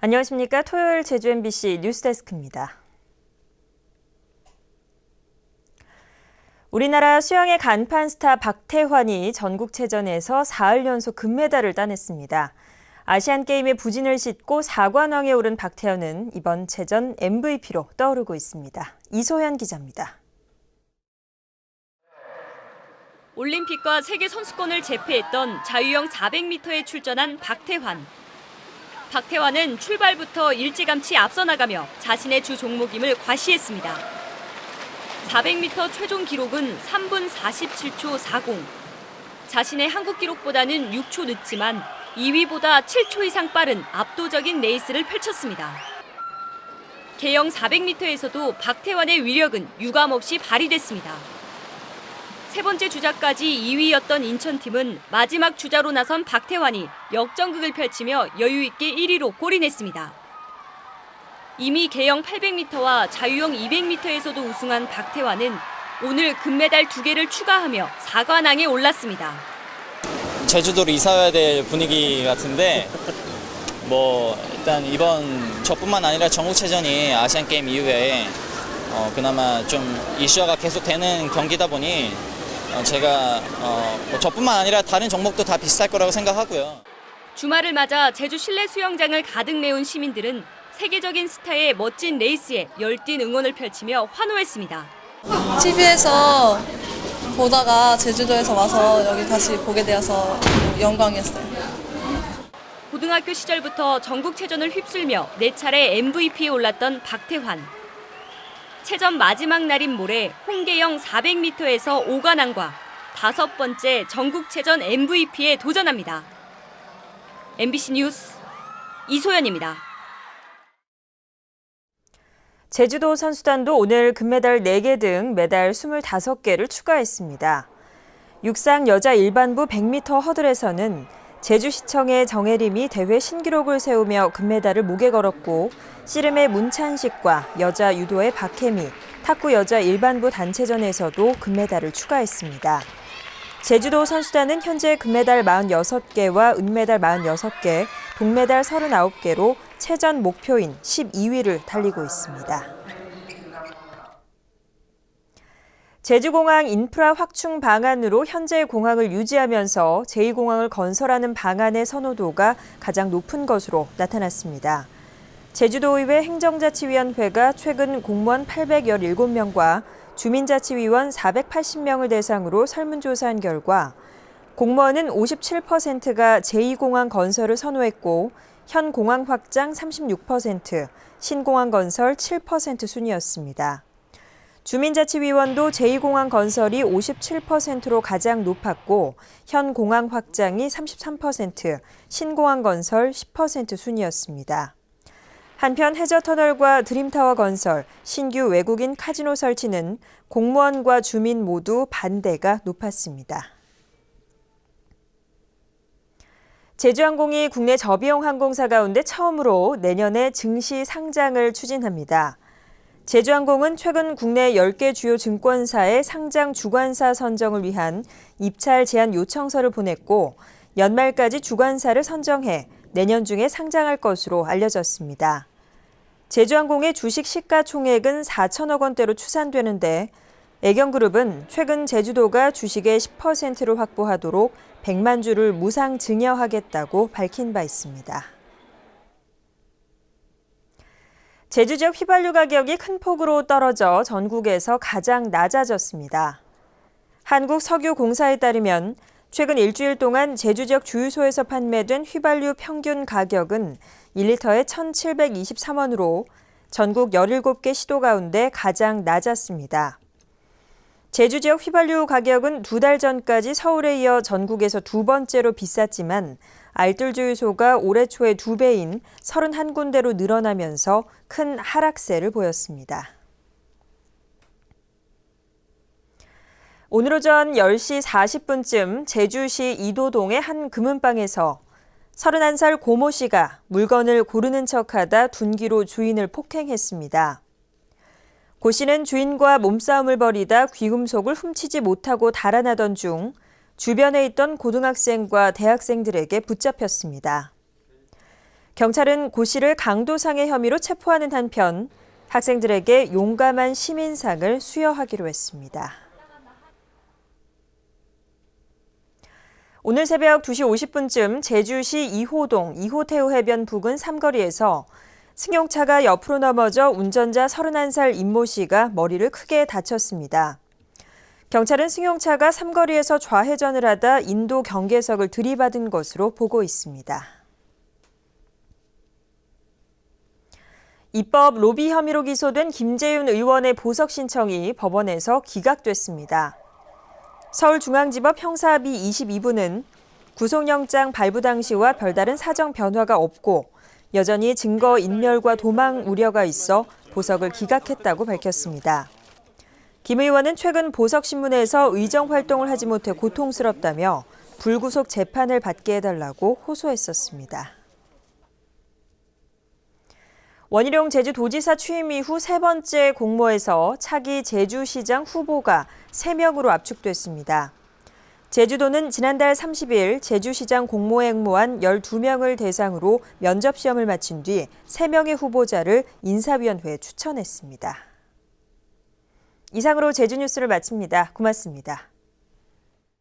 안녕하십니까. 토요일 제주 MBC 뉴스데스크입니다. 우리나라 수영의 간판 스타 박태환이 전국체전에서 사흘 연속 금메달을 따냈습니다. 아시안게임의 부진을 싣고 4관왕에 오른 박태환은 이번 체전 MVP로 떠오르고 있습니다. 이소현 기자입니다. 올림픽과 세계 선수권을 제패했던 자유형 400m에 출전한 박태환. 박태환은 출발부터 일찌감치 앞서 나가며 자신의 주 종목임을 과시했습니다. 400m 최종 기록은 3분 47초 40. 자신의 한국 기록보다는 6초 늦지만 2위보다 7초 이상 빠른 압도적인 레이스를 펼쳤습니다. 개영 400m에서도 박태환의 위력은 유감없이 발휘됐습니다. 세 번째 주자까지 2위였던 인천팀은 마지막 주자로 나선 박태환이 역전극을 펼치며 여유 있게 1위로 골인했습니다. 이미 개영 800m와 자유형 200m에서도 우승한 박태환은 오늘 금메달 2개를 추가하며 4관왕에 올랐습니다. 제주도로 이사 와야 될 분위기 같은데 일단 이번 저뿐만 아니라 전국체전이 아시안게임 이후에 그나마 좀 이슈화가 계속되는 경기다 보니 제가 저뿐만 아니라 다른 종목도 다 비슷할 거라고 생각하고요. 주말을 맞아 제주 실내 수영장을 가득 메운 시민들은 세계적인 스타의 멋진 레이스에 열띤 응원을 펼치며 환호했습니다. TV에서 보다가 제주도에서 와서 여기 다시 보게 되어서 영광이었어요. 고등학교 시절부터 전국체전을 휩쓸며 4차례 MVP에 올랐던 박태환. 체전 마지막 날인 모레 홍계영 400m에서 5관왕과 5번째 전국체전 MVP에 도전합니다. MBC 뉴스 이소연입니다. 제주도 선수단도 오늘 금메달 4개 등 메달 25개를 추가했습니다. 육상 여자 일반부 100m 허들에서는 제주시청의 정혜림이 대회 신기록을 세우며 금메달을 목에 걸었고 씨름의 문찬식과 여자 유도의 박혜미, 탁구 여자 일반부 단체전에서도 금메달을 추가했습니다. 제주도 선수단은 현재 금메달 46개와 은메달 46개, 동메달 39개로 체전 목표인 12위를 달리고 있습니다. 제주공항 인프라 확충 방안으로 현재 공항을 유지하면서 제2공항을 건설하는 방안의 선호도가 가장 높은 것으로 나타났습니다. 제주도의회 행정자치위원회가 최근 공무원 817명과 주민자치위원 480명을 대상으로 설문조사한 결과 공무원은 57%가 제2공항 건설을 선호했고 현 공항 확장 36%, 신공항 건설 7% 순이었습니다. 주민자치위원도 제2공항 건설이 57%로 가장 높았고 현 공항 확장이 33%, 신공항 건설 10% 순이었습니다. 한편 해저터널과 드림타워 건설, 신규 외국인 카지노 설치는 공무원과 주민 모두 반대가 높았습니다. 제주항공이 국내 저비용 항공사 가운데 처음으로 내년에 증시 상장을 추진합니다. 제주항공은 최근 국내 10개 주요 증권사의 상장 주관사 선정을 위한 입찰 제안 요청서를 보냈고 연말까지 주관사를 선정해 내년 중에 상장할 것으로 알려졌습니다. 제주항공의 주식 시가총액은 4천억 원대로 추산되는데 애경그룹은 최근 제주도가 주식의 10%를 확보하도록 100만 주를 무상 증여하겠다고 밝힌 바 있습니다. 제주 지역 휘발유 가격이 큰 폭으로 떨어져 전국에서 가장 낮아졌습니다. 한국석유공사에 따르면 최근 일주일 동안 제주 지역 주유소에서 판매된 휘발유 평균 가격은 1리터에 1,723원으로 전국 17개 시도 가운데 가장 낮았습니다. 제주 지역 휘발유 가격은 2달 전까지 서울에 이어 전국에서 두 번째로 비쌌지만 알뜰 주유소가 올해 초에 2배인 31군데로 늘어나면서 큰 하락세를 보였습니다. 오늘 오전 10시 40분쯤 제주시 이도동의 한 금은방에서 31살 고모 씨가 물건을 고르는 척하다 둔기로 주인을 폭행했습니다. 고 씨는 주인과 몸싸움을 벌이다 귀금속을 훔치지 못하고 달아나던 중 주변에 있던 고등학생과 대학생들에게 붙잡혔습니다. 경찰은 고 씨를 강도상의 혐의로 체포하는 한편 학생들에게 용감한 시민상을 수여하기로 했습니다. 오늘 새벽 2시 50분쯤 제주시 2호동 2호태우 해변 부근 삼거리에서 승용차가 옆으로 넘어져 운전자 31살 임모 씨가 머리를 크게 다쳤습니다. 경찰은 승용차가 삼거리에서 좌회전을 하다 인도 경계석을 들이받은 것으로 보고 있습니다. 입법 로비 혐의로 기소된 김재윤 의원의 보석 신청이 법원에서 기각됐습니다. 서울중앙지법 형사합의 22부는 구속영장 발부 당시와 별다른 사정 변화가 없고 여전히 증거 인멸과 도망 우려가 있어 보석을 기각했다고 밝혔습니다. 김 의원은 최근 보석신문에서 의정 활동을 하지 못해 고통스럽다며 불구속 재판을 받게 해달라고 호소했었습니다. 원희룡 제주도지사 취임 이후 세 번째 공모에서 차기 제주시장 후보가 3명으로 압축됐습니다. 제주도는 지난달 30일 제주시장 공모에 응모한 12명을 대상으로 면접시험을 마친 뒤 3명의 후보자를 인사위원회에 추천했습니다. 이상으로 제주뉴스를 마칩니다. 고맙습니다.